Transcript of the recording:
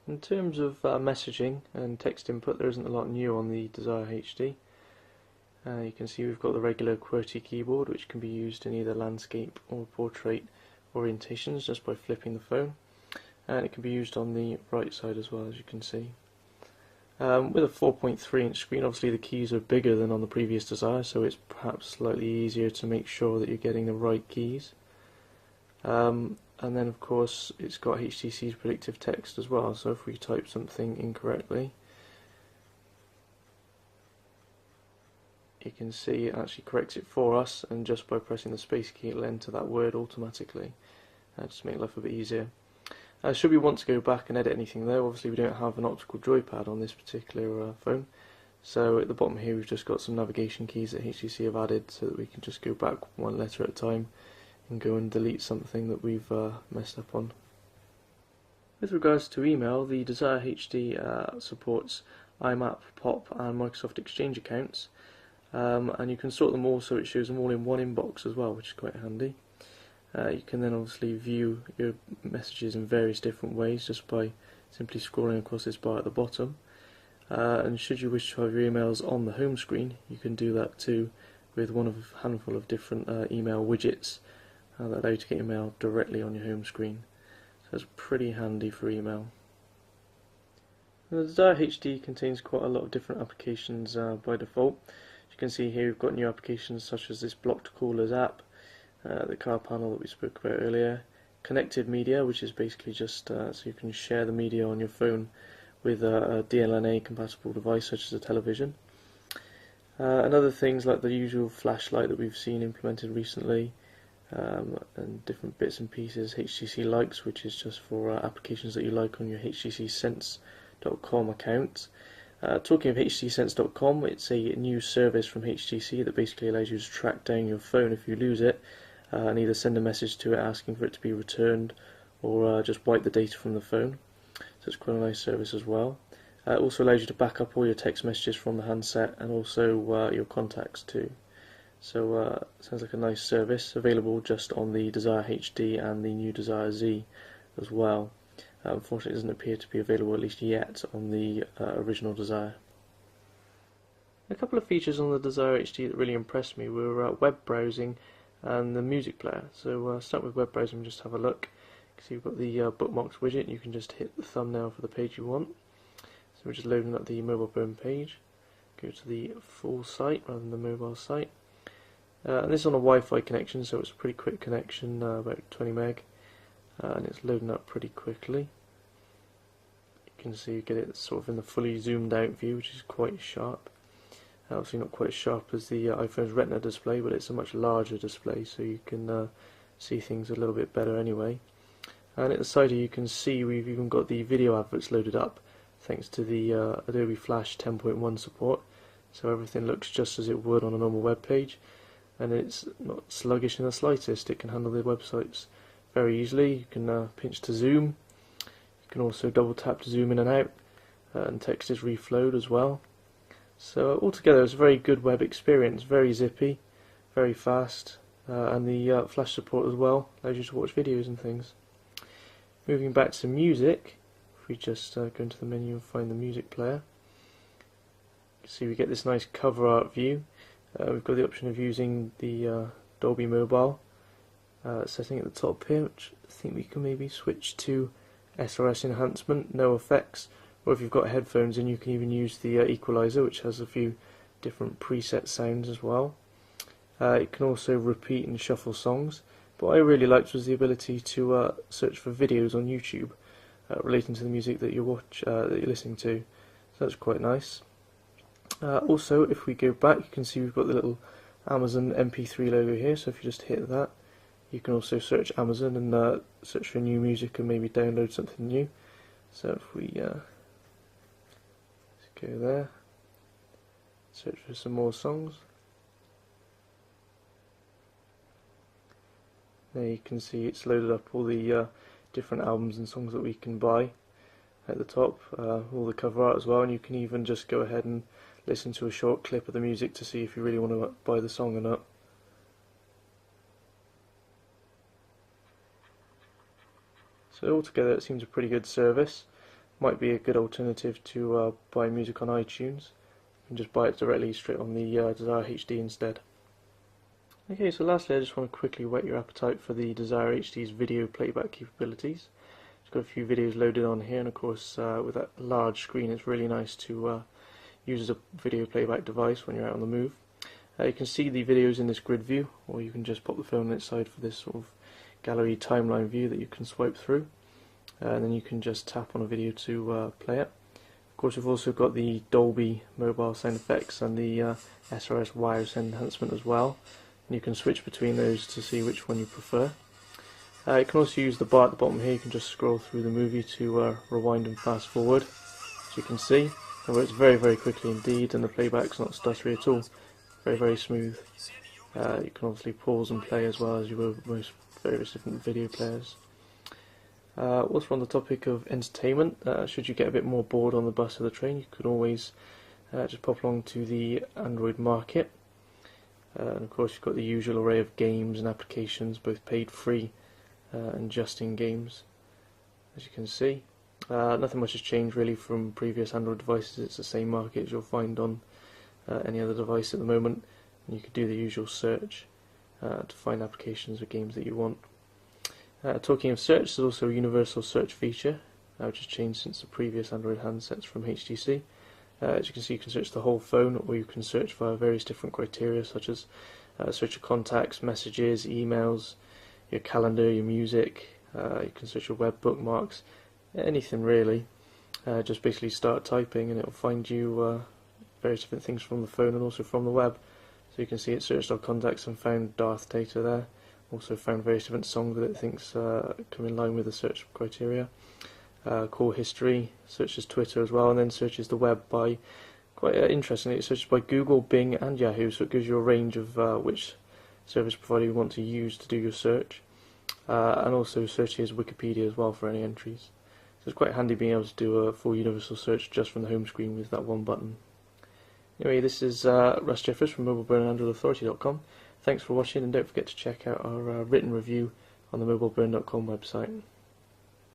In terms of messaging and text input, there isn't a lot new on the Desire HD. You can see we've got the regular QWERTY keyboard, which can be used in either landscape or portrait orientations just by flipping the phone, and it can be used on the right side as well, as you can see. With a 4.3-inch screen, obviously the keys are bigger than on the previous Desire, so it's perhaps slightly easier to make sure that you're getting the right keys. And then of course it's got HTC's predictive text as well, so if we type something incorrectly, you can see it actually corrects it for us, and just by pressing the space key it'll enter that word automatically, just to make life a bit easier. Should we want to go back and edit anything though, obviously we don't have an optical joypad on this particular phone, so at the bottom here we've just got some navigation keys that HTC have added so that we can just go back one letter at a time and go and delete something that we've messed up on. With regards to email, the Desire HD supports IMAP, POP and Microsoft Exchange accounts, and you can sort them all so it shows them all in one inbox as well, which is quite handy. You can then obviously view your messages in various different ways just by simply scrolling across this bar at the bottom. And should you wish to have your emails on the home screen, you can do that too with one of a handful of different email widgets that allow you to get your mail directly on your home screen. So it's pretty handy for email. The Desire HD contains quite a lot of different applications by default. As you can see here, we've got new applications such as this blocked callers app, the car panel that we spoke about earlier, connected media, which is basically just so you can share the media on your phone with a DLNA compatible device such as a television, and other things like the usual flashlight that we've seen implemented recently, and different bits and pieces. HTC Likes, which is just for applications that you like on your HTCSense.com account. Talking of HTCSense.com, it's a new service from HTC that basically allows you to track down your phone if you lose it, and either send a message to it asking for it to be returned, or just wipe the data from the phone. So it's quite a nice service as well. It also allows you to back up all your text messages from the handset and also your contacts too. So sounds like a nice service, available just on the Desire HD and the new Desire Z as well. Unfortunately it doesn't appear to be available, at least yet, on the original Desire. A couple of features on the Desire HD that really impressed me were web browsing and the music player. So start with web browsing and just have a look. So you've got the bookmarks widget, and you can just hit the thumbnail for the page you want. So we're just loading up the mobile phone page. Go to the full site rather than the mobile site. And this is on a Wi-Fi connection, so it's a pretty quick connection, about 20 meg, and it's loading up pretty quickly. You can see you get it sort of in the fully zoomed out view, which is quite sharp. Obviously not quite as sharp as the iPhone's Retina display, but it's a much larger display, so you can see things a little bit better anyway. And at the side here you can see we've even got the video adverts loaded up, thanks to the Adobe Flash 10.1 support, so everything looks just as it would on a normal web page. And it's not sluggish in the slightest. It can handle the websites very easily. You can pinch to zoom. You can also double tap to zoom in and out, and text is reflowed as well. So altogether it's a very good web experience, very zippy, very fast, and the flash support as well allows you to watch videos and things. Moving back to music, if we just go into the menu and find the music player, you can see we get this nice cover art view. We've got the option of using the Dolby Mobile setting at the top here, which I think we can maybe switch to SRS enhancement, no effects, or if you've got headphones in you can even use the equalizer, which has a few different preset sounds as well. It can also repeat and shuffle songs, but what I really liked was the ability to search for videos on YouTube relating to the music that you're listening to, so that's quite nice. Also, if we go back, you can see we've got the little Amazon MP3 logo here, so if you just hit that, you can also search Amazon and search for new music and maybe download something new. So if we let's go there, search for some more songs. There you can see it's loaded up all the different albums and songs that we can buy at the top, all the cover art as well, and you can even just go ahead and listen to a short clip of the music to see if you really want to buy the song or not. So altogether it seems a pretty good service. might be a good alternative to buy music on iTunes. You can just buy it directly straight on the Desire HD instead. Okay, so lastly I just want to quickly whet your appetite for the Desire HD's video playback capabilities. It's got a few videos loaded on here, and of course with that large screen it's really nice to use as a video playback device when you're out on the move. You can see the videos in this grid view, or you can just pop the phone on its side for this sort of gallery timeline view that you can swipe through. And then you can just tap on a video to play it. Of course, we've also got the Dolby mobile sound effects and the SRS wireless enhancement as well, and you can switch between those to see which one you prefer. You can also use the bar at the bottom here. You can just scroll through the movie to rewind and fast forward, as you can see. It works very quickly indeed, and the playback's not stuttery at all. Very smooth. You can obviously pause and play as well as you will with most various different video players. Whilst we're on the topic of entertainment, should you get a bit more bored on the bus or the train, you can always just pop along to the Android market. And of course you've got the usual array of games and applications, both paid free and just in games, as you can see. Nothing much has changed really from previous Android devices. It's the same market as you'll find on any other device at the moment, and you can do the usual search to find applications or games that you want. Talking of search, there's also a universal search feature, which has changed since the previous Android handsets from HTC. As you can see, you can search the whole phone, or you can search via various different criteria, such as search your contacts, messages, emails, your calendar, your music. You can search your web bookmarks, anything really. Just basically start typing and it will find you various different things from the phone and also from the web. So you can see it searched our contacts and found Darth Data there. Also found various different songs that it thinks come in line with the search criteria. Call history, searches Twitter as well, and then searches the web by, quite interestingly, it searches by Google, Bing and Yahoo, so it gives you a range of which service provider you want to use to do your search. And also searches Wikipedia as well for any entries. So it's quite handy being able to do a full universal search just from the home screen with that one button. Anyway, this is Russ Jeffers from MobileBurn&AndroidAuthority.com. Thanks for watching, and don't forget to check out our written review on the MobileBurn.com website.